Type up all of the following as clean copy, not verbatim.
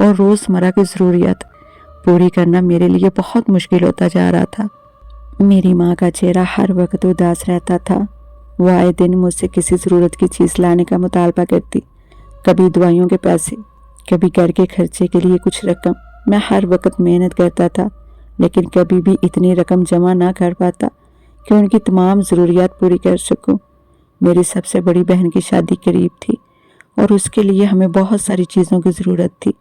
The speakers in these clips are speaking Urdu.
اور روزمرہ کی ضروریات پوری کرنا میرے لیے بہت مشکل ہوتا جا رہا تھا۔ میری ماں کا چہرہ ہر وقت اداس رہتا تھا۔ وہ آئے دن مجھ سے کسی ضرورت کی چیز لانے کا مطالبہ کرتی، کبھی دوائیوں کے پیسے، کبھی گھر کے خرچے کے لیے کچھ رقم۔ میں ہر وقت محنت کرتا تھا، لیکن کبھی بھی اتنی رقم جمع نہ کر پاتا کہ ان کی تمام ضروریات پوری کر سکوں۔ میری سب سے بڑی بہن کی شادی قریب تھی اور اس کے لیے ہمیں بہت ساری چیزوں کی ضرورت تھی۔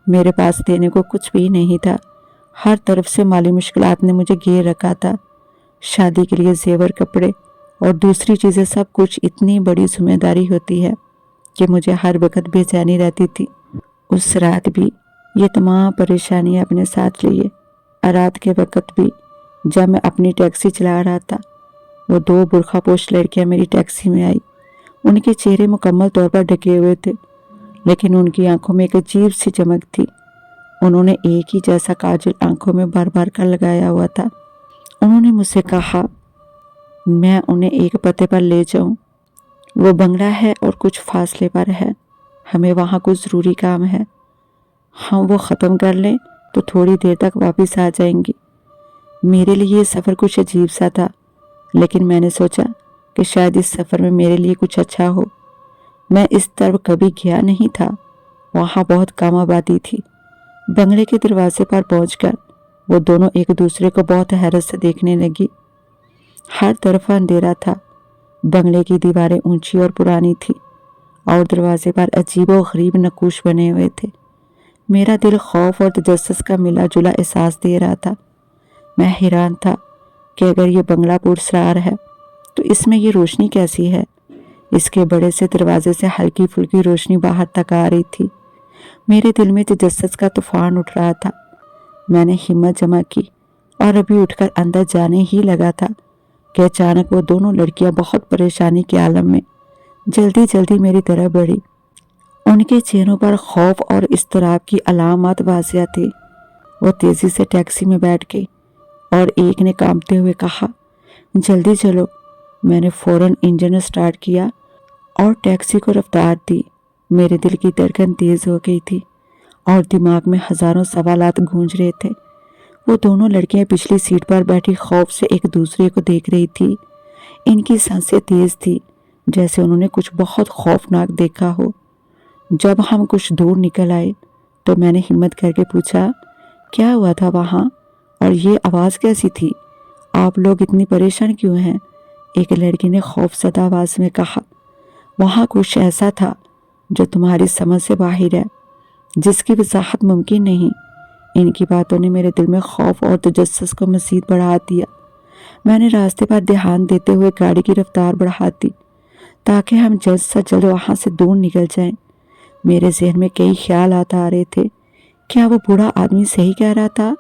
میرے پاس دینے کو کچھ بھی نہیں تھا۔ ہر طرف سے مالی مشکلات نے مجھے گھیر رکھا تھا۔ شادی کے لیے زیور، کپڑے اور دوسری چیزیں، سب کچھ اتنی بڑی ذمہ داری ہوتی ہے کہ مجھے ہر وقت بے چینی رہتی تھی۔ اس رات بھی یہ تمام پریشانیاں اپنے ساتھ لیے۔ رات کے وقت بھی جب میں اپنی ٹیکسی چلا رہا تھا، وہ 2 برقع پوش لڑکیاں میری ٹیکسی میں آئی۔ ان کے چہرے مکمل طور پر ڈھکے ہوئے تھے، لیکن ان کی آنکھوں میں ایک عجیب سی چمک تھی۔ انہوں نے ایک ہی جیسا کاجل آنکھوں میں بار بار کر لگایا ہوا تھا۔ انہوں نے مجھ سے کہا میں انہیں ایک پتے پر لے جاؤں۔ وہ بنگلہ ہے اور کچھ فاصلے پر ہے، ہمیں وہاں کچھ ضروری کام ہے، ہم وہ ختم کر لیں تو تھوڑی دیر تک واپس آ جائیں گی۔ میرے لیے یہ سفر کچھ عجیب سا تھا، لیکن میں نے سوچا کہ شاید اس سفر میں میرے لیے کچھ اچھا ہو۔ میں اس طرف کبھی گیا نہیں تھا، وہاں بہت کم آبادی تھی۔ بنگلے کے دروازے پر پہنچ کر وہ دونوں ایک دوسرے کو بہت حیرت سے دیکھنے لگی۔ ہر طرف اندھیرا تھا، بنگلے کی دیواریں اونچی اور پرانی تھی اور دروازے پر عجیب و غریب نقوش بنے ہوئے تھے۔ میرا دل خوف اور تجسس کا ملا جلا احساس دے رہا تھا۔ میں حیران تھا کہ اگر یہ بنگلہ پراسرار ہے تو اس میں یہ روشنی کیسی ہے؟ اس کے بڑے سے دروازے سے ہلکی پھلکی روشنی باہر تک آ رہی تھی۔ میرے دل میں تجسس کا طوفان اٹھ رہا تھا۔ میں نے ہمت جمع کی اور ابھی اٹھ کر اندر جانے ہی لگا تھا کہ اچانک وہ دونوں لڑکیاں بہت پریشانی کے عالم میں جلدی جلدی میری طرف بڑھی۔ ان کے چہروں پر خوف اور اضطراب کی علامات واضح تھی۔ وہ تیزی سے ٹیکسی میں بیٹھ گئی اور ایک نے کانپتے ہوئے کہا جلدی چلو۔ میں نے فوراً انجن سٹارٹ کیا اور ٹیکسی کو رفتار دی۔ میرے دل کی دھڑکن تیز ہو گئی تھی اور دماغ میں ہزاروں سوالات گونج رہے تھے۔ وہ دونوں لڑکیاں پچھلی سیٹ پر بیٹھی خوف سے ایک دوسرے کو دیکھ رہی تھی۔ ان کی سانسیں تیز تھی، جیسے انہوں نے کچھ بہت خوفناک دیکھا ہو۔ جب ہم کچھ دور نکل آئے تو میں نے ہمت کر کے پوچھا کیا ہوا تھا وہاں، اور یہ آواز کیسی تھی؟ آپ لوگ اتنی پریشان کیوں ہیں؟ ایک لڑکی نے خوف زدہ آواز میں کہا وہاں کچھ ایسا تھا جو تمہاری سمجھ سے باہر ہے، جس کی وضاحت ممکن نہیں۔ ان کی باتوں نے میرے دل میں خوف اور تجسس کو مزید بڑھا دیا۔ میں نے راستے پر دھیان دیتے ہوئے گاڑی کی رفتار بڑھا دی تاکہ ہم جلد سے جلد وہاں سے دور نکل جائیں۔ میرے ذہن میں کئی خیالات آ رہے تھے۔ کیا وہ بوڑھا آدمی صحیح کہہ رہا تھا؟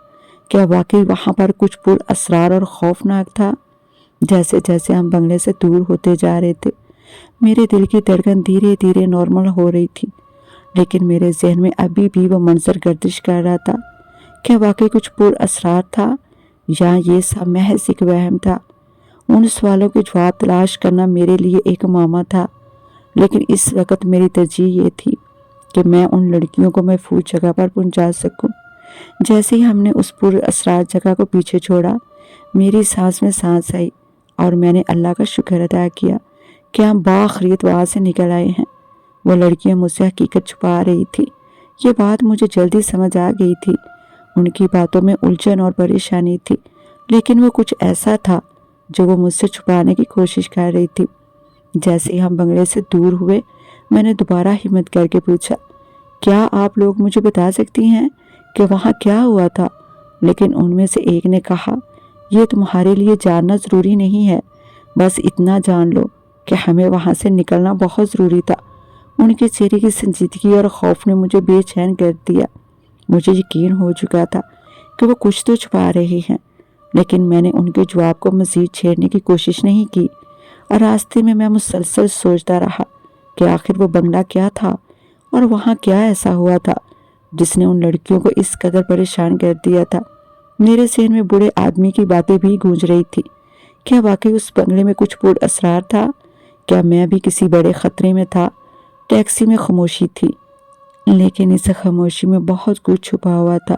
کیا واقعی وہاں پر کچھ پر اسرار اور خوفناک تھا؟ جیسے جیسے ہم بنگلے سے دور ہوتے جا رہے تھے، میرے دل کی دھڑکن دھیرے دھیرے نارمل ہو رہی تھی، لیکن میرے ذہن میں ابھی بھی وہ منظر گردش کر رہا تھا۔ کیا واقعی کچھ پر اسرار تھا یا یہ سب محض ایک وہم تھا؟ ان سوالوں کے جواب تلاش کرنا میرے لیے ایک معمہ تھا، لیکن اس وقت میری ترجیح یہ تھی کہ میں ان لڑکیوں کو محفوظ جگہ پر پہنچا سکوں۔ جیسے ہی ہم نے اس پر اسرار جگہ کو پیچھے چھوڑا، میری سانس میں سانس آئی اور میں نے اللہ کا شکر ادا کیا کہ ہم باخریت وہاں سے نکل آئے ہیں۔ وہ لڑکیاں مجھ سے حقیقت چھپا رہی تھی، یہ بات مجھے جلدی سمجھ آ گئی تھی۔ ان کی باتوں میں الجھن اور پریشانی تھی، لیکن وہ کچھ ایسا تھا جو وہ مجھ سے چھپانے کی کوشش کر رہی تھی۔ جیسے ہی ہم بنگلے سے دور ہوئے، میں نے دوبارہ ہمت کر کے پوچھا کیا آپ لوگ مجھے بتا سکتی ہیں کہ وہاں کیا ہوا تھا؟ لیکن ان میں سے ایک نے کہا یہ تمہارے لیے جاننا ضروری نہیں ہے، بس اتنا جان لو کہ ہمیں وہاں سے نکلنا بہت ضروری تھا۔ ان کے چہرے کی سنجیدگی اور خوف نے مجھے بے چین کر دیا۔ مجھے یقین ہو چکا تھا کہ وہ کچھ تو چھپا رہے ہیں، لیکن میں نے ان کے جواب کو مزید چھیڑنے کی کوشش نہیں کی، اور راستے میں مسلسل سوچتا رہا کہ آخر وہ بنگلہ کیا تھا اور وہاں کیا ایسا ہوا تھا جس نے ان لڑکیوں کو اس قدر پریشان کر دیا تھا۔ میرے ذہن میں بوڑھے آدمی کی باتیں بھی گونج رہی تھی۔ کیا واقعی اس بنگلے میں کچھ پر اسرار تھا؟ کیا میں بھی کسی بڑے خطرے میں تھا؟ ٹیکسی میں خاموشی تھی، لیکن اس خاموشی میں بہت کچھ چھپا ہوا تھا۔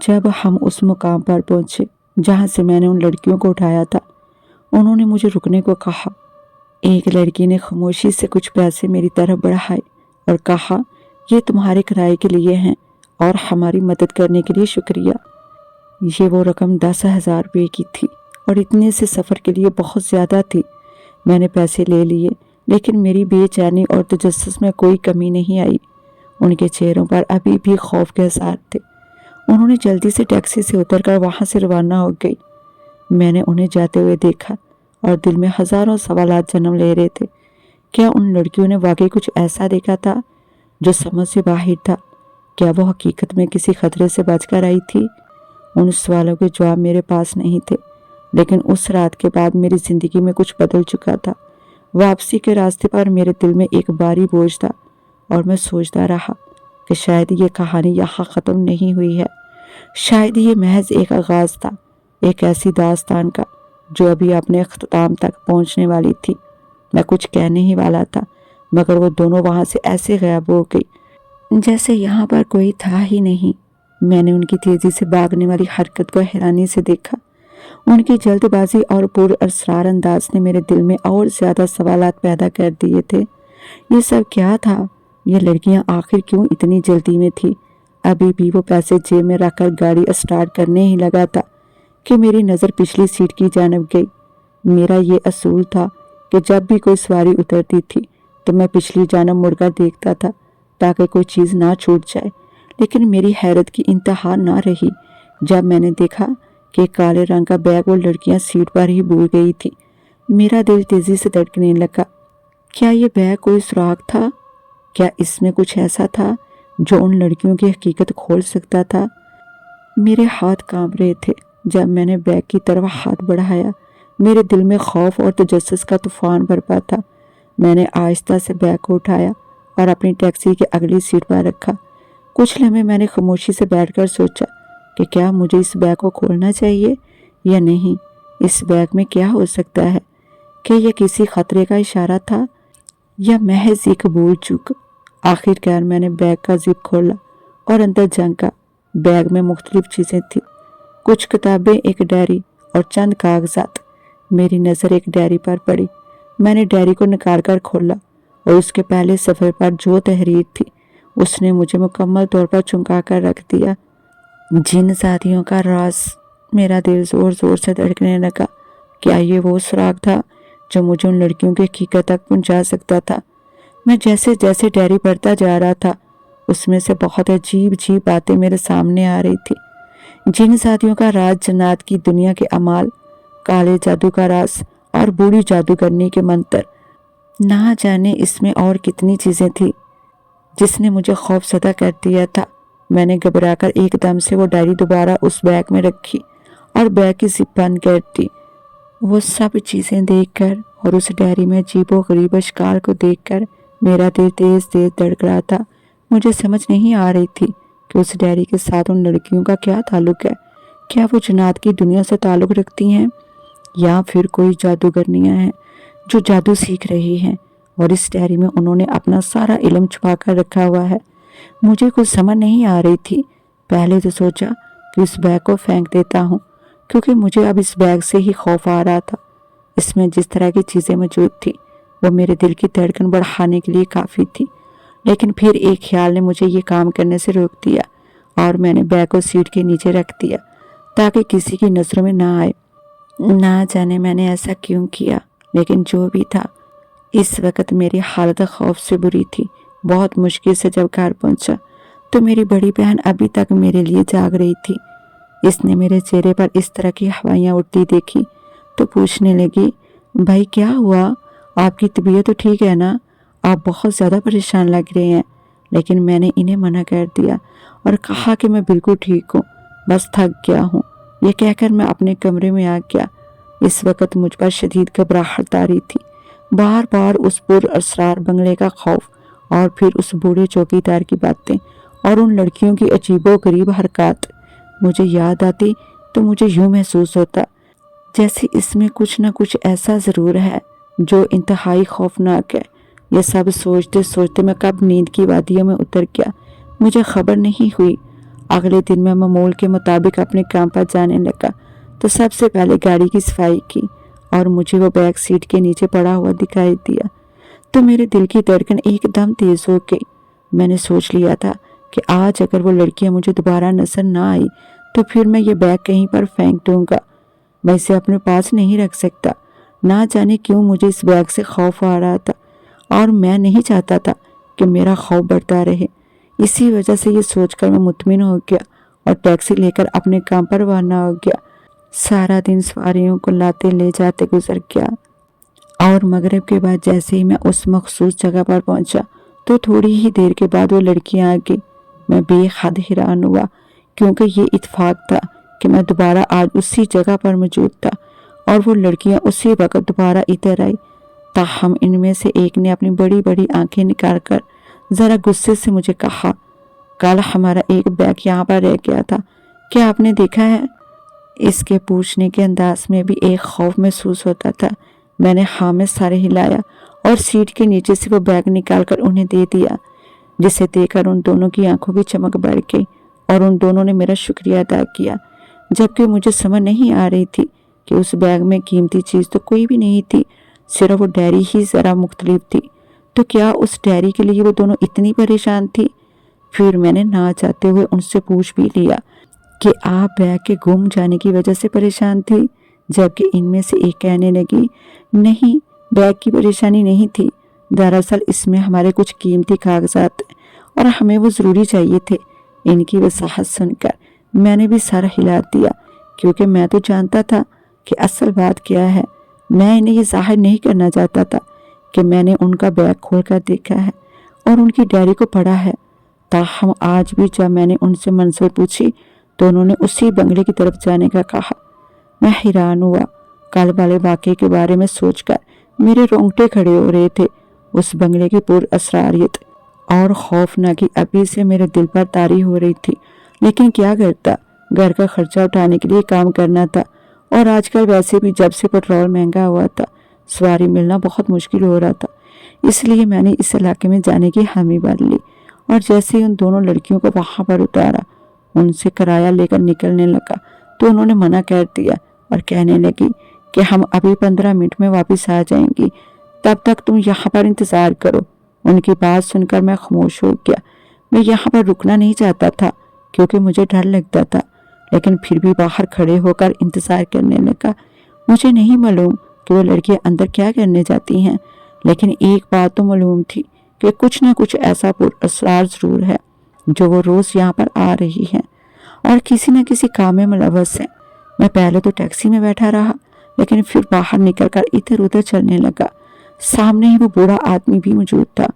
جب ہم اس مقام پر پہنچے جہاں سے میں نے ان لڑکیوں کو اٹھایا تھا، انہوں نے مجھے رکنے کو کہا۔ ایک لڑکی نے خاموشی سے کچھ پیسے میری طرف بڑھائے اور کہا، یہ تمہارے کرائے کے لیے ہیں اور ہماری مدد کرنے کے لیے شکریہ۔ یہ وہ رقم 10,000 روپے کی تھی اور اتنے سے سفر کے لیے بہت زیادہ تھی۔ میں نے پیسے لے لیے، لیکن میری بے چینی اور تجسس میں کوئی کمی نہیں آئی۔ ان کے چہروں پر ابھی بھی خوف کے آثار تھے۔ انہوں نے جلدی سے ٹیکسی سے اتر کر وہاں سے روانہ ہو گئی۔ میں نے انہیں جاتے ہوئے دیکھا اور دل میں ہزاروں سوالات جنم لے رہے تھے۔ کیا ان لڑکیوں نے واقعی کچھ ایسا دیکھا تھا جو سمجھ سے باہر تھا؟ کیا وہ حقیقت میں کسی خطرے سے بچ کر آئی تھی؟ ان سوالوں کے جواب میرے پاس نہیں تھے، لیکن اس رات کے بعد میری زندگی میں کچھ بدل چکا تھا۔ واپسی کے راستے پر میرے دل میں ایک بھاری بوجھ تھا اور میں سوچتا رہا کہ شاید یہ کہانی یہاں ختم نہیں ہوئی ہے۔ شاید یہ محض ایک آغاز تھا، ایک ایسی داستان کا جو ابھی اپنے اختتام تک پہنچنے والی تھی۔ میں کچھ کہنے ہی والا تھا، مگر وہ دونوں وہاں سے ایسے غائب ہو گئی جیسے یہاں پر کوئی تھا ہی نہیں۔ میں نے ان کی تیزی سے بھاگنے والی حرکت کو حیرانی سے دیکھا۔ ان کی جلد بازی اور پر اسرار انداز نے میرے دل میں اور زیادہ سوالات پیدا کر دیے تھے۔ یہ سب کیا تھا؟ یہ لڑکیاں آخر کیوں اتنی جلدی میں تھی؟ ابھی بھی وہ پیسے جیب میں رکھ کر گاڑی اسٹارٹ کرنے ہی لگا تھا کہ میری نظر پچھلی سیٹ کی جانب گئی۔ میرا یہ اصول تھا کہ جب بھی کوئی سواری اترتی تھی تو میں پچھلی جانب مڑ کر دیکھتا تھا تاکہ کوئی چیز نہ چھوٹ جائے، لیکن میری حیرت کی انتہا نہ رہی جب میں نے دیکھا کہ کالے رنگ کا بیگ وہ لڑکیاں سیٹ پر ہی بھول گئی تھی۔ میرا دل تیزی سے دھڑکنے لگا۔ کیا یہ بیگ کوئی سراغ تھا؟ کیا اس میں کچھ ایسا تھا جو ان لڑکیوں کی حقیقت کھول سکتا تھا؟ میرے ہاتھ کانپ رہے تھے جب میں نے بیگ کی طرف ہاتھ بڑھایا۔ میرے دل میں خوف اور تجسس کا طوفان برپا تھا۔ میں نے آہستہ سے بیگ کو اٹھایا اور اپنی ٹیکسی کی اگلی سیٹ پر رکھا۔ کچھ لمحے میں نے خاموشی سے بیٹھ کر سوچا کہ کیا مجھے اس بیگ کو کھولنا چاہیے یا نہیں؟ اس بیگ میں کیا ہو سکتا ہے؟ کہ یہ کسی خطرے کا اشارہ تھا یا محض ایک بھول چوک؟ آخر کار میں نے بیگ کا زپ کھولا اور اندر جھانکا۔ بیگ میں مختلف چیزیں تھیں، کچھ کتابیں، ایک ڈائری اور چند کاغذات۔ میری نظر ایک ڈائری پر پڑی۔ میں نے ڈائری کو نکال کر کھولا اور اس کے پہلے صفحے پر جو تحریر تھی اس نے مجھے مکمل طور پر چونکا کر رکھ دیا۔ جن زادیوں کا راز۔ میرا دل زور زور سے دھڑکنے لگا۔ کیا یہ وہ سراغ تھا جو مجھے ان لڑکیوں کی حقیقت تک پہنچا سکتا تھا؟ میں جیسے جیسے ڈائری پڑھتا جا رہا تھا اس میں سے بہت عجیب عجیب باتیں میرے سامنے آ رہی تھی۔ جن زادیوں کا راز، جنات کی دنیا کے اعمال، کالے جادو کا راز اور بوڑھی جادوگرنی کے منتر۔ نہ جانے اس میں اور کتنی چیزیں تھیں جس نے مجھے خوف زدہ کر دیا تھا۔ میں نے گھبرا کر ایک دم سے وہ ڈائری دوبارہ اس بیگ میں رکھی اور بیگ کی زپ بند کر دی۔ وہ سب چیزیں دیکھ کر اور اس ڈائری میں عجیب و غریب اشکال کو دیکھ کر میرا دل تیز تیز دھڑک رہا تھا۔ مجھے سمجھ نہیں آ رہی تھی کہ اس ڈائری کے ساتھ ان لڑکیوں کا کیا تعلق ہے۔ کیا وہ جنات کی دنیا سے تعلق رکھتی ہیں یا پھر کوئی جادوگرنیاں ہیں جو جادو سیکھ رہی ہیں اور اس ڈائری میں انہوں نے اپنا سارا علم چھپا کر رکھا ہوا ہے؟ مجھے کچھ سمجھ نہیں آ رہی تھی۔ پہلے تو سوچا کہ اس بیگ کو پھینک دیتا ہوں کیونکہ مجھے اب اس بیگ سے ہی خوف آ رہا تھا۔ اس میں جس طرح کی چیزیں موجود تھی وہ میرے دل کی دھڑکن بڑھانے کے لیے کافی تھی، لیکن پھر ایک خیال نے مجھے یہ کام کرنے سے روک دیا اور میں نے بیگ کو سیٹ کے نیچے رکھ دیا تاکہ کسی کی نظروں میں نہ آئے۔ نہ جانے میں نے ایسا کیوں کیا، لیکن جو بھی تھا اس وقت میری حالت خوف سے بری تھی۔ بہت مشکل سے جب گھر پہنچا تو میری بڑی بہن ابھی تک میرے لیے جاگ رہی تھی۔ اس نے میرے چہرے پر اس طرح کی ہوائیاں اٹھتی دیکھی تو پوچھنے لگی، بھائی کیا ہوا؟ آپ کی طبیعت تو ٹھیک ہے نا؟ آپ بہت زیادہ پریشان لگ رہے ہیں۔ لیکن میں نے انہیں منع کر دیا اور کہا کہ میں بالکل ٹھیک ہوں، بس تھک گیا ہوں۔ یہ کہہ کر میں اپنے کمرے میں آ گیا۔ اس وقت مجھ پر شدید گھبراہٹ آ رہی تھی۔ بار بار اس پر اسرار بنگلے کا خوف اور پھر اس بوڑھے چوکیدار کی باتیں اور ان لڑکیوں کی عجیب و غریب حرکات مجھے یاد آتی تو مجھے یوں محسوس ہوتا جیسے اس میں کچھ نہ کچھ ایسا ضرور ہے جو انتہائی خوفناک ہے۔ یہ سب سوچتے سوچتے میں کب نیند کی وادیوں میں اتر گیا مجھے خبر نہیں ہوئی۔ اگلے دن میں معمول کے مطابق اپنے کام پر جانے لگا تو سب سے پہلے گاڑی کی صفائی کی اور مجھے وہ بیک سیٹ کے نیچے پڑا ہوا دکھائی دیا تو میرے دل کی دھڑکن ایک دم تیز ہو گئی۔ میں نے سوچ لیا تھا کہ آج اگر وہ لڑکیاں مجھے دوبارہ نظر نہ آئی تو پھر میں یہ بیگ کہیں پر پھینک دوں گا، میں اسے اپنے پاس نہیں رکھ سکتا۔ نہ جانے کیوں مجھے اس بیگ سے خوف آ رہا تھا اور میں نہیں چاہتا تھا کہ میرا خوف بڑھتا رہے۔ اسی وجہ سے یہ سوچ کر میں مطمئن ہو گیا اور ٹیکسی لے کر اپنے کام پر روانہ ہو گیا۔ سارا دن سواریوں کو لاتے لے جاتے گزر گیا اور مغرب کے بعد جیسے ہی میں اس مخصوص جگہ پر پہنچا تو تھوڑی ہی دیر کے بعد وہ لڑکیاں آ گئی۔ میں بے حد حیران ہوا کیونکہ یہ اتفاق تھا کہ میں دوبارہ آج اسی جگہ پر موجود تھا اور وہ لڑکیاں اسی وقت دوبارہ ادھر آئی۔ تاہم ان میں سے ایک نے اپنی بڑی بڑی آنکھیں نکال کر ذرا غصے سے مجھے کہا، کل ہمارا ایک بیگ یہاں پر رہ گیا تھا، کیا آپ نے دیکھا ہے؟ اس کے پوچھنے کے انداز میں بھی ایک خوف محسوس ہوتا تھا۔ میں نے ہاں میں سر ہلایا اور سیٹ کے نیچے سے وہ بیگ نکال کر انہیں دے دیا، جسے دیکھ کر ان دونوں کی آنکھوں کی چمک بڑھ گئی اور ان دونوں نے میرا شکریہ ادا کیا، جبکہ مجھے سمجھ نہیں آ رہی تھی کہ اس بیگ میں قیمتی چیز تو کوئی بھی نہیں تھی، صرف وہ ڈائری ہی ذرا مختلف تھی۔ تو کیا اس ڈائری کے لیے وہ دونوں اتنی پریشان تھی؟ پھر میں نے نہ چاہتے ہوئے ان سے پوچھ بھی لیا کہ آپ بیگ کے گم جانے کی وجہ سے پریشان تھی، جبکہ ان میں سے ایک کہنے لگی، نہیں، بیگ کی پریشانی نہیں تھی، دراصل اس میں ہمارے کچھ قیمتی کاغذات ہیں اور ہمیں وہ ضروری چاہیے تھے۔ ان کی وضاحت سن کر میں نے بھی سر ہلا دیا کیونکہ میں تو جانتا تھا کہ اصل بات کیا ہے۔ میں انہیں یہ ظاہر نہیں کرنا چاہتا تھا کہ میں نے ان کا بیگ کھول کر دیکھا ہے اور ان کی ڈائری کو پڑھا ہے۔ تاہم آج بھی جب میں نے ان سے منظور پوچھی تو انہوں نے اسی بنگلے کی طرف جانے کا کہا۔ میں حیران ہوا۔ کل والے واقعے کے بارے میں سوچ کر میرے رونگٹے کھڑے ہو رہے تھے۔ اس بنگلے کی پر اسراریت اور خوفناکی ابھی سے میرے دل پر طاری ہو رہی تھی، لیکن کیا کرتا، گھر کا خرچہ اٹھانے کے لیے کام کرنا تھا اور آج کل ویسے بھی جب سے پیٹرول مہنگا ہوا تھا سواری ملنا بہت مشکل ہو رہا تھا۔ اس لیے میں نے اس علاقے میں جانے کی حامی بھر لی اور جیسے ہی ان دونوں لڑکیوں کو وہاں پر اتارا، ان سے کرایہ لے کر نکلنے لگا تو انہوں نے منع کر دیا اور کہنے لگی کہ ہم ابھی 15 منٹ میں واپس آ جائیں گی، تب تک تم یہاں پر انتظار کرو۔ ان کی بات سن کر میں خاموش ہو گیا۔ میں یہاں پر رکنا نہیں چاہتا تھا کیونکہ مجھے ڈر لگتا تھا، لیکن پھر بھی باہر کھڑے ہو کر انتظار کرنے لگا۔ مجھے نہیں معلوم کہ وہ لڑکیاں اندر کیا کرنے جاتی ہیں، لیکن ایک بات تو معلوم تھی کہ کچھ نہ کچھ ایسا پر اسرار ضرور ہے جو وہ روز یہاں پر آ رہی ہیں اور کسی نہ کسی کام میں ملوث ہیں۔ میں پہلے تو ٹیکسی میں بیٹھا رہا، لیکن پھر باہر نکل کر ادھر ادھر چلنے لگا۔ سامنے ہی وہ بوڑھا آدمی بھی موجود تھا۔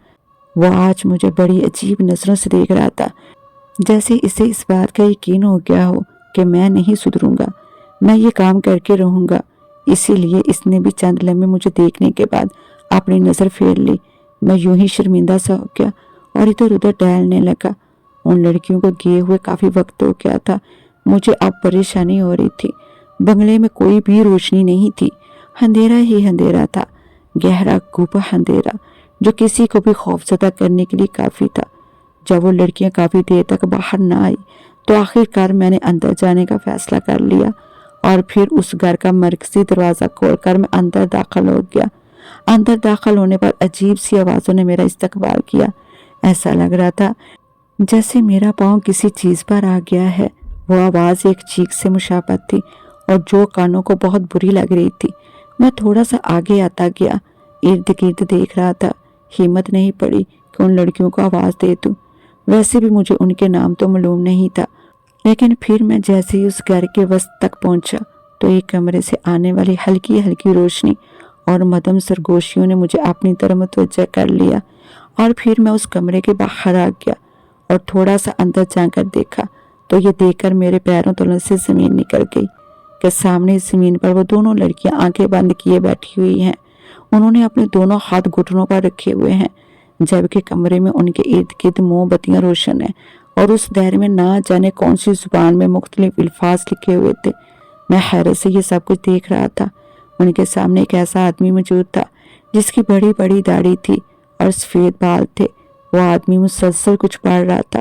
وہ آج مجھے بڑی عجیب نظروں سے دیکھ رہا تھا، جیسے اسے اس بات کا یقین ہو گیا ہو کہ میں نہیں سدھروں گا، میں یہ کام کر کے رہوں گا۔ اسی لیے اس نے بھی چند لمحے مجھے دیکھنے کے بعد اپنی نظر پھیر لی۔ میں یوں ہی شرمندہ سا ہو گیا اور ادھر ادھر ٹہلنے لگا۔ ان لڑکیوں کو گئے ہوئے کافی وقت ہو گیا تھا۔ مجھے اب پریشانی ہو رہی تھی۔ بنگلے میں کوئی بھی روشنی نہیں تھی، اندھیرا ہی اندھیرا تھا، گہرا گھوپا اندھیرا جو کسی کو بھی خوفزدہ کرنے کے لیے کافی تھا۔ جب وہ لڑکیاں کافی دیر تک باہر نہ آئی تو آخرکار میں نے اندر جانے کا فیصلہ کر لیا اور پھر اس گھر کا مرکزی دروازہ کھول کر میں اندر داخل ہو گیا۔ اندر داخل ہونے پر عجیب سی آوازوں نے میرا استقبال کیا۔ ایسا لگ رہا تھا جیسے میرا پاؤں کسی چیز پر آ گیا ہے۔ وہ آواز ایک چیخ سے مشابہت تھی اور جو کانوں کو بہت بری لگ رہی تھی۔ میں تھوڑا سا آگے آتا گیا، ارد گرد دیکھ رہا تھا۔ ہمت نہیں پڑی کہ ان لڑکیوں کو آواز دے دوں، ویسے بھی مجھے ان کے نام تو معلوم نہیں تھا۔ لیکن پھر میں جیسے ہی اس گھر کے وسط تک پہنچا تو ایک کمرے سے آنے والی ہلکی ہلکی روشنی اور مدھم سرگوشیوں نے مجھے اپنی طرف متوجہ کر لیا اور پھر میں اس کمرے کے باہر آ گیا اور تھوڑا سا اندر جا کر دیکھا تو یہ دیکھ کر میرے پیروں تلوں سے زمین نکل گئی کہ سامنے زمین پر وہ دونوں لڑکیاں آنکھیں بند کیے بیٹھی ہوئی ہیں۔ انہوں نے اپنے دونوں ہاتھ گھٹنوں پر رکھے ہوئے ہیں، جبکہ کمرے میں ان کے ارد گرد موم بتیاں روشن ہیں اور اس دائرے میں نہ جانے کون سی زبان میں مختلف الفاظ لکھے ہوئے تھے۔ میں حیرت سے یہ سب کچھ دیکھ رہا تھا۔ ان کے سامنے ایک ایسا آدمی موجود تھا جس کی بڑی بڑی داڑھی تھی اور سفید بال تھے۔ وہ آدمی مسلسل کچھ پڑھ رہا تھا۔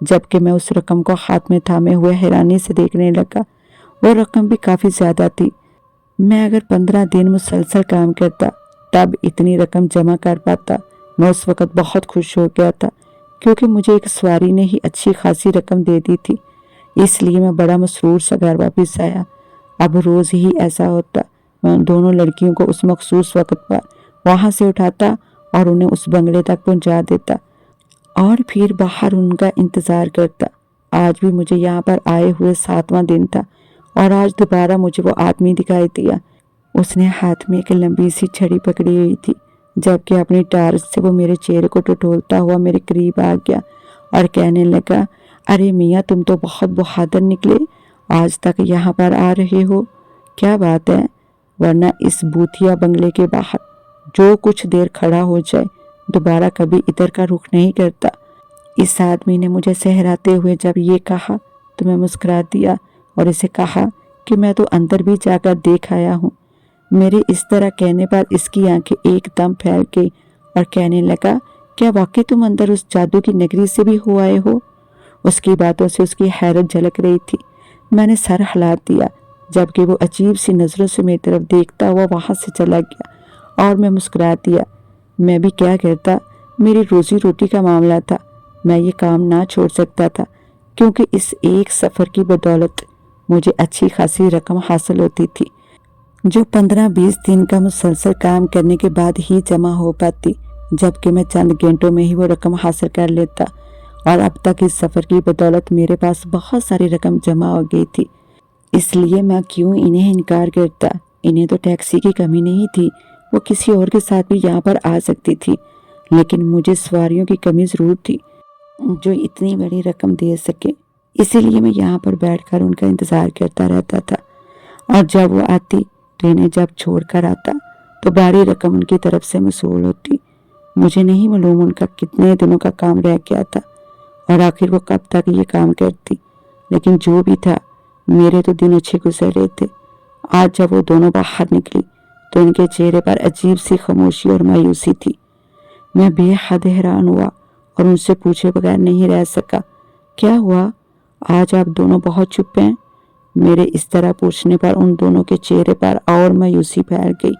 جبکہ میں اس رقم کو ہاتھ میں تھامے ہوئے حیرانی سے دیکھنے لگا۔ وہ رقم بھی کافی زیادہ تھی۔ میں اگر 15 دن مسلسل کام کرتا تب اتنی رقم جمع کر پاتا۔ میں اس وقت بہت خوش ہو گیا تھا کیونکہ مجھے ایک سواری نے ہی اچھی خاصی رقم دے دی تھی۔ اس لیے میں بڑا مسرور سا گھر واپس آیا۔ اب روز ہی ایسا ہوتا، میں ان دونوں لڑکیوں کو اس مخصوص وقت پر وہاں سے اٹھاتا اور انہیں اس بنگلے تک پہنچا دیتا اور پھر باہر ان کا انتظار کرتا۔ آج بھی مجھے یہاں پر آئے ہوئے 7واں دن تھا اور آج دوبارہ مجھے وہ آدمی دکھائی دیا۔ اس نے ہاتھ میں ایک لمبی سی چھڑی پکڑی ہوئی تھی، جبکہ اپنی ٹارچ سے وہ میرے چہرے کو ٹٹولتا ہوا میرے قریب آ گیا اور کہنے لگا، ارے میاں، تم تو بہت بہادر نکلے، آج تک یہاں پر آ رہے ہو، کیا بات ہے؟ ورنہ اس بوتھیا بنگلے کے باہر جو کچھ دیر کھڑا ہو جائے دوبارہ کبھی ادھر کا رخ نہیں کرتا۔ اس آدمی نے مجھے سہراتے ہوئے جب یہ کہا تو میں مسکرا دیا اور اسے کہا کہ میں تو اندر بھی جا کر دیکھ آیا ہوں۔ میرے اس طرح کہنے پر اس کی آنکھیں ایک دم پھیل گئی اور کہنے لگا، کیا واقعی تم اندر اس جادو کی نگری سے بھی ہو آئے ہو؟ اس کی باتوں سے اس کی حیرت جھلک رہی تھی۔ میں نے سر ہلا دیا جبکہ وہ عجیب سی نظروں سے میری طرف دیکھتا ہوا وہاں سے چلا گیا اور میں مسکرا دیا۔ میں بھی کیا کرتا، میری روزی روٹی کا معاملہ تھا، میں یہ کام نہ چھوڑ سکتا تھا کیونکہ اس ایک سفر کی بدولت مجھے اچھی خاصی رقم حاصل ہوتی تھی جو 15-20 دن کا مسلسل کام کرنے کے بعد ہی جمع ہو پاتی، جبکہ میں چند گھنٹوں میں ہی وہ رقم حاصل کر لیتا۔ اور اب تک اس سفر کی بدولت میرے پاس بہت ساری رقم جمع ہو گئی تھی، اس لیے میں کیوں انہیں انکار کرتا۔ انہیں تو ٹیکسی کی کمی نہیں تھی، وہ کسی اور کے ساتھ بھی یہاں پر آ سکتی تھی، لیکن مجھے سواریوں کی کمی ضرور تھی جو اتنی بڑی رقم دے سکے۔ اسی لیے میں یہاں پر بیٹھ کر ان کا انتظار کرتا رہتا تھا اور جب وہ آتی تو انہیں جب چھوڑ کر آتا تو بڑی رقم ان کی طرف سے موصول ہوتی۔ مجھے نہیں معلوم ان کا کتنے دنوں کا کام رہ گیا تھا اور آخر وہ کب تک یہ کام کرتی، لیکن جو بھی تھا میرے تو دن اچھے گزر رہے تھے۔ آج جب وہ دونوں باہر نکلی تو ان کے چہرے پر عجیب سی خاموشی اور مایوسی تھی۔ میں بے حد حیران ہوا اور ان سے پوچھے بغیر نہیں رہ سکا، کیا ہوا؟ آج آپ دونوں بہت چپ ہیں۔ میرے اس طرح پوچھنے پر ان دونوں کے چہرے پر اور مایوسی پھیل گئی،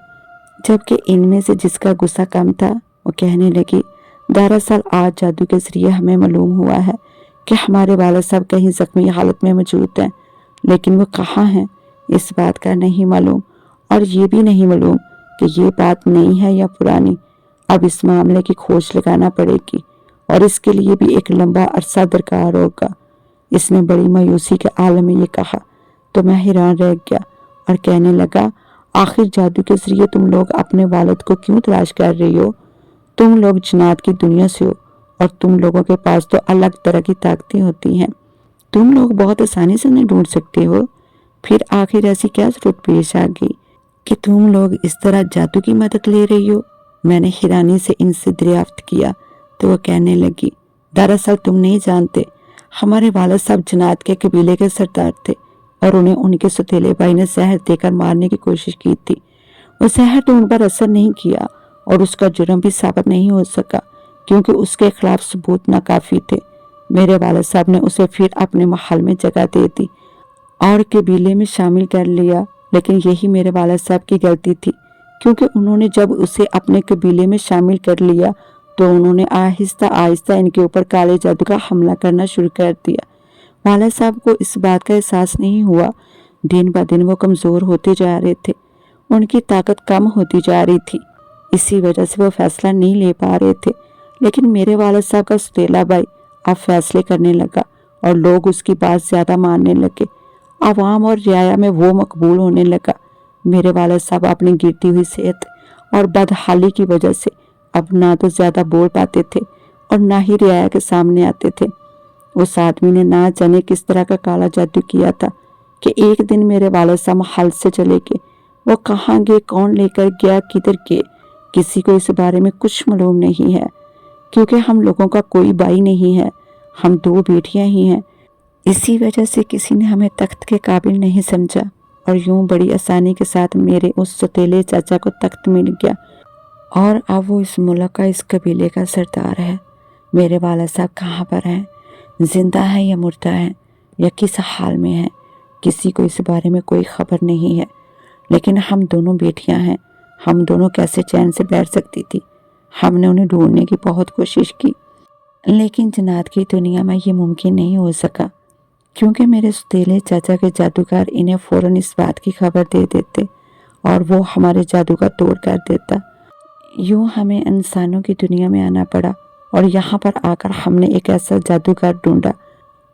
جبکہ ان میں سے جس کا غصہ کم تھا وہ کہنے لگی، دراصل آج جادو کے ذریعے ہمیں معلوم ہوا ہے کہ ہمارے والد صاحب کہیں زخمی حالت میں موجود ہیں، لیکن وہ کہاں ہیں اس بات کا نہیں معلوم، اور یہ بھی نہیں معلوم کہ یہ بات نئی ہے یا پرانی۔ اب اس معاملے کی کھوج لگانا پڑے گی اور اس کے لیے بھی ایک لمبا عرصہ درکار ہوگا۔ اس نے بڑی مایوسی کے عالم میں یہ کہا تو میں حیران رہ گیا اور کہنے لگا، آخر جادو کے ذریعے تم لوگ اپنے والد کو کیوں تلاش کر رہی ہو؟ تم لوگ جنات کی دنیا سے ہو اور تم لوگوں کے پاس تو الگ طرح کی طاقتیں ہوتی ہیں، تم لوگ بہت آسانی سے انہیں ڈھونڈ سکتے ہو، پھر آخر ایسی کیا ضرورت پیش آ گئی کہ تم لوگ اس طرح جادو کی مدد لے رہی ہو؟ میں نے حیرانی سے ان سے دریافت کیا تو وہ کہنے لگی، دراصل تم نہیں جانتے، ہمارے والد صاحب جنات کے قبیلے کے سردار تھے اور انہیں ان کے سوتیلے بھائی نے زہر دے کر مارنے کی کوشش کی تھی۔ وہ زہر تو ان پر اثر نہیں کیا اور اس کا جرم بھی ثابت نہیں ہو سکا کیونکہ اس کے خلاف ثبوت ناکافی تھے۔ میرے والد صاحب نے اسے پھر اپنے محل میں جگہ دے دی اور قبیلے میں شامل کر لیا، لیکن یہی میرے والد صاحب کی غلطی تھی کیونکہ انہوں نے جب اسے اپنے قبیلے میں شامل کر لیا تو انہوں نے آہستہ آہستہ ان کے اوپر کالے جادو کا حملہ کرنا شروع کر دیا۔ والد صاحب کو اس بات کا احساس نہیں ہوا، دن بہ دن وہ کمزور ہوتے جا رہے تھے، ان کی طاقت کم ہوتی جا رہی تھی، اسی وجہ سے وہ فیصلہ نہیں لے پا رہے تھے۔ لیکن میرے والد صاحب کا سوتیلا بھائی اب فیصلے کرنے لگا اور لوگ اس کی بات زیادہ ماننے لگے، عوام اور رعایا میں وہ مقبول ہونے لگا۔ میرے والد صاحب اپنی گرتی ہوئی صحت اور بدحالی کی وجہ سے اب نہ تو زیادہ بول پاتے تھے اور نہ ہی رعایا کے سامنے آتے تھے۔ اس آدمی نے نہ جانے کس طرح کا کالا جادو کیا تھا کہ ایک دن میرے والد صاحب محل سے چلے گئے۔ وہ کہاں گئے، کون لے کر گیا، کدھر گئے، کسی کو اس بارے میں کچھ معلوم نہیں ہے کیونکہ ہم لوگوں کا کوئی بھائی نہیں ہے، ہم 2 بیٹیاں ہی ہیں۔ اسی وجہ سے کسی نے ہمیں تخت کے قابل نہیں سمجھا اور یوں بڑی آسانی کے ساتھ میرے اس سوتیلے چاچا کو تخت مل گیا اور اب وہ اس ملک کا، اس قبیلے کا سردار ہے۔ میرے والد صاحب کہاں پر ہیں؟ زندہ ہے یا مردہ ہے یا کس حال میں ہے، کسی کو اس بارے میں کوئی خبر نہیں ہے، لیکن ہم دونوں بیٹیاں ہیں، ہم دونوں کیسے چین سے بیٹھ سکتی تھی۔ ہم نے انہیں ڈھونڈنے کی بہت کوشش کی، لیکن جنات کی دنیا میں یہ ممکن نہیں ہو سکا، کیونکہ میرے ستیلے چاچا کے جادوگر انہیں فوراً اس بات کی خبر دے دیتے اور وہ ہمارے جادو کا توڑ کر دیتا۔ یوں ہمیں انسانوں کی دنیا میں آنا پڑا، اور یہاں پر آ کر ہم نے ایک ایسا جادوگر ڈھونڈا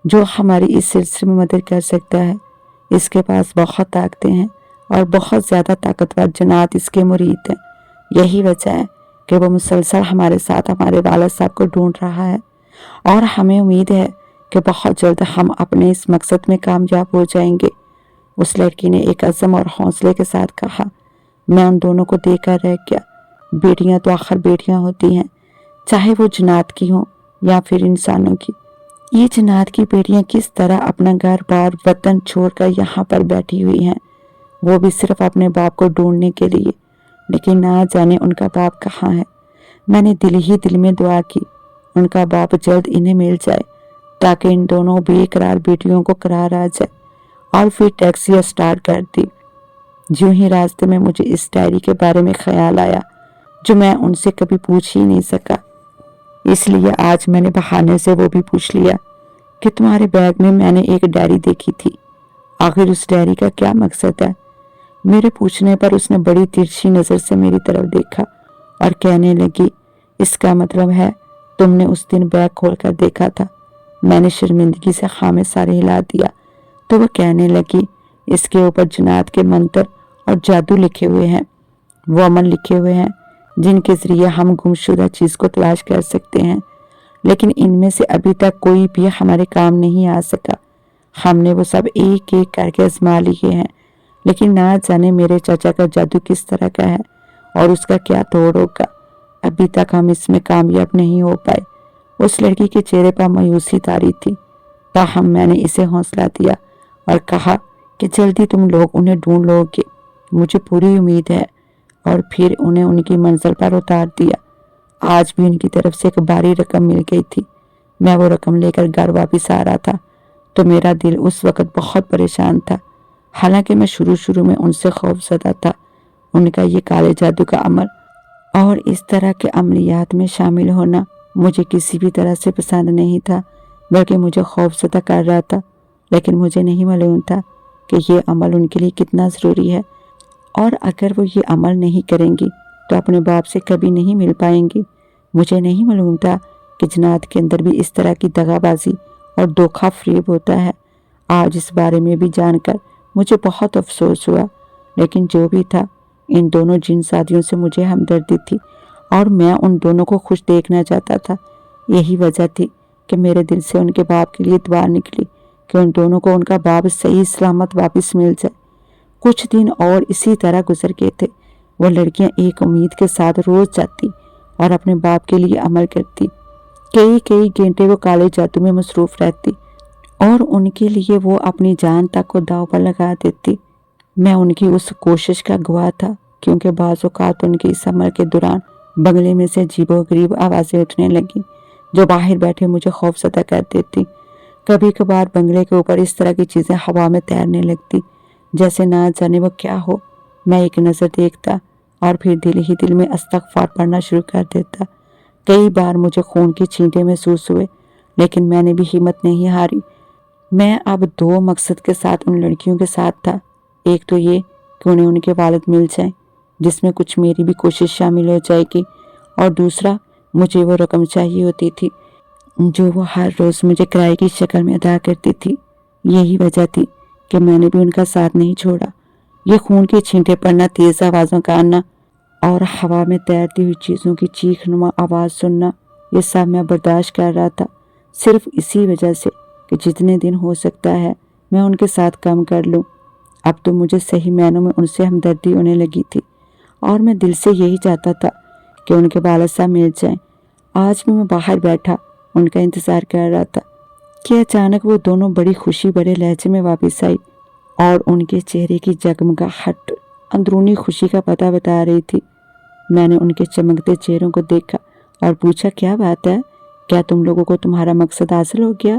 جو ہماری اس سلسلے میں مدد کر سکتا ہے۔ اس کے پاس بہت طاقتیں ہیں اور بہت زیادہ طاقتور جنات اس کے مرید ہیں۔ یہی وجہ ہے کہ وہ مسلسل ہمارے ساتھ ہمارے والد صاحب کو ڈھونڈ رہا ہے، اور ہمیں امید ہے کہ بہت جلد ہم اپنے اس مقصد میں کامیاب ہو جائیں گے۔ اس لڑکی نے ایک عزم اور حوصلے کے ساتھ کہا۔ میں ان دونوں کو دیکھ کر رہ گیا۔ بیٹیاں تو آخر بیٹیاں ہوتی ہیں، چاہے وہ جنات کی ہوں یا پھر انسانوں کی۔ یہ جنات کی بیٹیاں کس طرح اپنا گھر بار وطن چھوڑ کر یہاں پر بیٹھی ہوئی ہیں، وہ بھی صرف اپنے باپ کو ڈھونڈنے کے لیے، لیکن نہ جانے ان کا باپ کہاں ہے۔ میں نے دل ہی دل میں دعا کی ان کا باپ جلد انہیں مل جائے، تاکہ ان دونوں بے قرار بیٹیوں کو قرار آ جائے۔ اور پھر ٹیکسی اسٹارٹ کر دی۔ جوں ہی راستے میں مجھے اس ڈائری کے بارے میں خیال آیا جو میں ان سے کبھی پوچھ ہی نہیں سکا، اس لیے آج میں نے بہانے سے وہ بھی پوچھ لیا کہ تمہارے بیگ میں نے ایک ڈائری دیکھی تھی، آخر اس ڈائری کا کیا مقصد ہے؟ میرے پوچھنے پر اس نے بڑی ترچھی نظر سے میری طرف دیکھا اور کہنے لگی، اس کا مطلب ہے تم نے اس دن بیگ کھول کر دیکھا تھا۔ میں نے شرمندگی سے خامے سارے ہلا دیا تو وہ کہنے لگی، اس کے اوپر جنات کے منتر اور جادو لکھے ہوئے ہیں، وہ عمل لکھے ہوئے ہیں جن کے ذریعے ہم گمشدہ چیز کو تلاش کر سکتے ہیں، لیکن ان میں سے ابھی تک کوئی بھی ہمارے کام نہیں آ سکا۔ ہم نے وہ سب ایک ایک کر کے آزما لیے ہیں، لیکن نہ جانے میرے چاچا کا جادو کس طرح کا ہے اور اس کا کیا توڑ ہوگا۔ ابھی تک ہم اس میں کامیاب نہیں ہو پائے۔ اس لڑکی کے چہرے پر مایوسی طاری تھی، تاہم میں نے اسے حوصلہ دیا اور کہا کہ جلدی تم لوگ انہیں ڈھونڈ لو گے، مجھے پوری امید ہے۔ اور پھر انہیں ان کی منزل پر اتار دیا۔ آج بھی ان کی طرف سے ایک بھاری رقم مل گئی تھی۔ میں وہ رقم لے کر گھر واپس آ رہا تھا تو میرا دل اس وقت بہت پریشان تھا، حالانکہ میں شروع میں ان سے خوف زدہ تھا۔ ان کا یہ کالے جادو کا عمل اور اس طرح کے عملیات میں شامل ہونا مجھے کسی بھی طرح سے پسند نہیں تھا، بلکہ مجھے خوف زدہ کر رہا تھا، لیکن مجھے نہیں معلوم تھا کہ یہ عمل ان کے لیے کتنا ضروری ہے، اور اگر وہ یہ عمل نہیں کریں گی تو اپنے باپ سے کبھی نہیں مل پائیں گی۔ مجھے نہیں معلوم تھا کہ جنات کے اندر بھی اس طرح کی دغا بازی اور دھوکہ فریب ہوتا ہے۔ آج اس بارے میں بھی جان کر مجھے بہت افسوس ہوا، لیکن جو بھی تھا، ان دونوں جن ساتھیوں سے مجھے ہمدردی تھی اور میں ان دونوں کو خوش دیکھنا چاہتا تھا۔ یہی وجہ تھی کہ میرے دل سے ان کے باپ کے لیے دعا نکلی کہ ان دونوں کو ان کا باپ صحیح سلامت واپس مل جائے۔ کچھ دن اور اسی طرح گزر گئے تھے۔ وہ لڑکیاں ایک امید کے ساتھ روز جاتی اور اپنے باپ کے لیے عمل کرتی۔ کئی گھنٹے وہ کالے جادو میں مصروف رہتی اور ان کے لیے وہ اپنی جان تک کو داؤ پر لگا دیتی۔ میں ان کی اس کوشش کا گواہ تھا، کیونکہ بعض اوقات ان کے اس عمل کے دوران بنگلے میں سے عجیب و غریب آوازیں اٹھنے لگیں جو باہر بیٹھے مجھے خوف زدہ کر دیتی۔ کبھی کبھار بنگلے کے اوپر اس طرح کی چیزیں ہوا میں تیرنے لگتی جیسے نہ جانے وہ کیا ہو۔ میں ایک نظر دیکھتا اور پھر دل ہی دل میں استغفار پڑھنا شروع کر دیتا۔ کئی بار مجھے خون کی چھینٹیں محسوس ہوئے، لیکن میں نے بھی ہمت نہیں ہاری۔ میں اب دو مقصد کے ساتھ ان لڑکیوں کے ساتھ تھا۔ ایک تو یہ کہ انہیں ان کے والد مل جائیں، جس میں کچھ میری بھی کوشش شامل ہو جائے گی، اور دوسرا مجھے وہ رقم چاہیے ہوتی تھی جو وہ ہر روز مجھے کرائے کی شکل میں ادا کرتی تھی۔ یہی وجہ تھی کہ میں نے بھی ان کا ساتھ نہیں چھوڑا۔ یہ خون کی چھینٹیں پڑنا، تیز آوازوں کا آنا اور ہوا میں تیرتی ہوئی چیزوں کی چیخ نما آواز سننا، یہ سب میں برداشت کر رہا تھا، صرف اسی وجہ سے کہ جتنے دن ہو سکتا ہے میں ان کے ساتھ کم کر لوں۔ اب تو مجھے صحیح معنوں میں ان سے ہمدردی ہونے لگی تھی، اور میں دل سے یہی چاہتا تھا کہ ان کے والد صاحب مل جائیں۔ آج بھی میں باہر بیٹھا ان کا انتظار کر رہا تھا کہ اچانک وہ دونوں بڑی خوشی بڑے لہجے میں واپس آئی، اور ان کے چہرے کی جگمگاہٹ اندرونی خوشی کا پتہ بتا رہی تھی۔ میں نے ان کے چمکتے چہروں کو دیکھا اور پوچھا، کیا بات ہے؟ کیا تم لوگوں کو تمہارا مقصد حاصل ہو گیا؟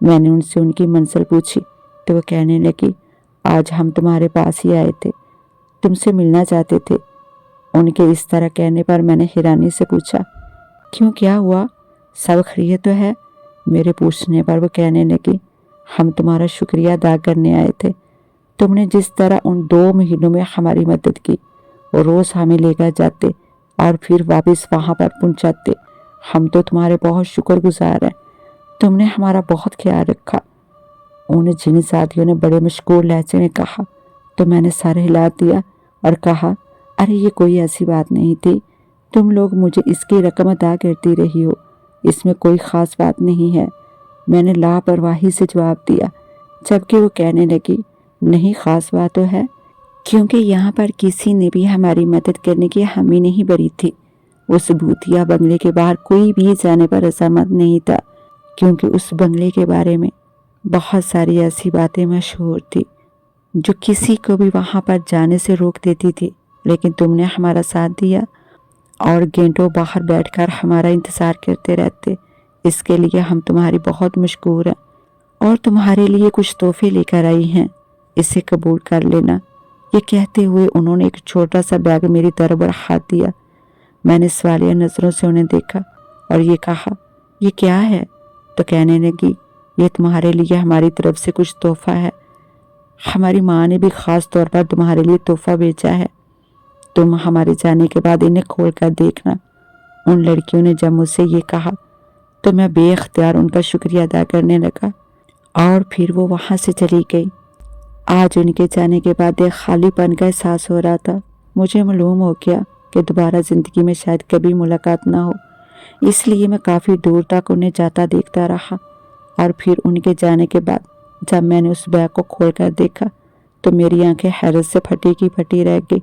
میں نے ان سے ان کی منزل پوچھی تو وہ کہنے لگی آج ہم تمہارے پاس ہی آئے تھے، تم سے ملنا چاہتے تھے۔ ان کے اس طرح کہنے پر میں نے حیرانی سے پوچھا کیوں، کیا ہوا، سب خیریت تو ہے؟ میرے پوچھنے پر وہ کہنے لگی ہم تمہارا شکریہ ادا کرنے آئے تھے، تم نے جس طرح ان 2 مہینوں میں ہماری مدد کی، وہ روز ہمیں لے کر جاتے اور پھر واپس وہاں پر پہنچاتے، ہم تو تمہارے بہت شکر گزار ہیں، تم نے ہمارا بہت خیال رکھا۔ ان جن ساتھیوں نے بڑے مشکور لہجے میں کہا تو میں نے سر ہلا دیا اور کہا ارے یہ کوئی ایسی بات نہیں تھی، تم لوگ مجھے اس کی رقم ادا کرتی رہی ہو، اس میں کوئی خاص بات نہیں ہے۔ میں نے لاپرواہی سے جواب دیا، جبکہ وہ کہنے لگی نہیں خاص بات تو ہے، کیونکہ یہاں پر کسی نے بھی ہماری مدد کرنے کی حامی نہیں بھری تھی۔ اس بھوتیا بنگلے کے باہر کوئی بھی جانے پر رضامند نہیں تھا، کیونکہ اس بنگلے کے بارے میں بہت ساری ایسی باتیں مشہور تھی جو کسی کو بھی وہاں پر جانے سے روک دیتی تھی، لیکن تم نے ہمارا ساتھ دیا اور گھنٹوں باہر بیٹھ کر ہمارا انتظار کرتے رہتے، اس کے لیے ہم تمہاری بہت مشکور ہیں، اور تمہارے لیے کچھ تحفے لے کر آئی ہیں، اسے قبول کر لینا۔ یہ کہتے ہوئے انہوں نے ایک چھوٹا سا بیگ میری طرف بڑھا دیا۔ میں نے سوالیہ نظروں سے انہیں دیکھا اور یہ کہا یہ کیا ہے؟ تو کہنے لگی یہ تمہارے لیے ہماری طرف سے کچھ تحفہ ہے، ہماری ماں نے بھی خاص طور پر تمہارے لیے تحفہ بھیجا ہے، تم ہمارے جانے کے بعد انہیں کھول کر دیکھنا۔ ان لڑکیوں نے جب مجھ سے یہ کہا تو میں بے اختیار ان کا شکریہ ادا کرنے لگا اور پھر وہ وہاں سے چلی گئی۔ آج ان کے جانے کے بعد ایک خالی پن کا احساس ہو رہا تھا۔ مجھے معلوم ہو گیا کہ دوبارہ زندگی میں شاید کبھی ملاقات نہ ہو، اس لیے میں کافی دور تک انہیں جاتا دیکھتا رہا، اور پھر ان کے جانے کے بعد جب میں نے اس بیگ کو کھول کر دیکھا تو میری آنکھیں حیرت سے پھٹی کی پھٹی رہ گئی۔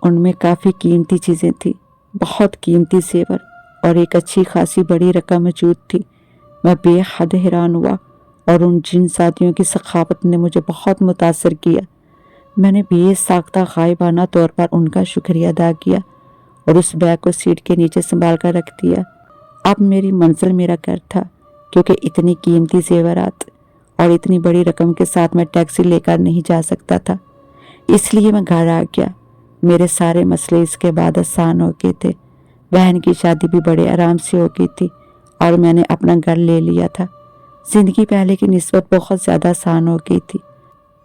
ان میں کافی قیمتی چیزیں تھیں، بہت قیمتی زیور اور ایک اچھی خاصی بڑی رقم موجود تھی۔ میں بے حد حیران ہوا اور ان جن ساتھیوں کی سخاوت نے مجھے بہت متاثر کیا۔ میں نے بے ساختہ غائبانہ طور پر ان کا شکریہ ادا کیا اور اس بیگ کو سیٹ کے نیچے سنبھال کر رکھ دیا۔ اب میری منزل میرا گھر تھا، کیونکہ اتنی قیمتی زیورات اور اتنی بڑی رقم کے ساتھ میں ٹیکسی لے کر نہیں جا سکتا تھا، اس لیے میں گھر آ گیا۔ میرے سارے مسئلے اس کے بعد آسان ہو گئے تھے۔ بہن کی شادی بھی بڑے آرام سے ہو گئی تھی اور میں نے اپنا گھر لے لیا تھا۔ زندگی پہلے کی نسبت بہت زیادہ آسان ہو گئی تھی۔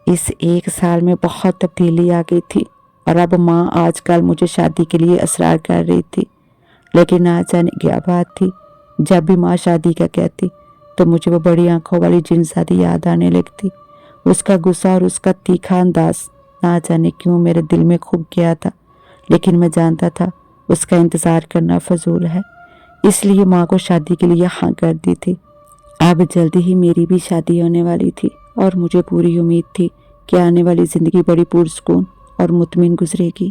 اس 1 سال میں بہت تبدیلی آ گئی تھی، اور اب ماں آج کل مجھے شادی کے لیے اصرار کر رہی تھی، لیکن نہ جانے کیا بات تھی، جب بھی ماں شادی کا کہتی تو مجھے وہ بڑی آنکھوں والی جن شادی یاد آنے لگتی۔ اس کا غصہ اور اس کا تیکھا انداز نہ جانے کیوں میرے دل میں کھپ گیا تھا، لیکن میں جانتا تھا اس کا انتظار کرنا فضول ہے، اس لیے ماں کو شادی کے لیے ہاں کر دی تھی۔ اب جلدی ہی میری بھی شادی ہونے والی تھی اور مجھے پوری امید تھی کہ آنے والی زندگی بڑی پرسکون اور مطمئن گزرے گی۔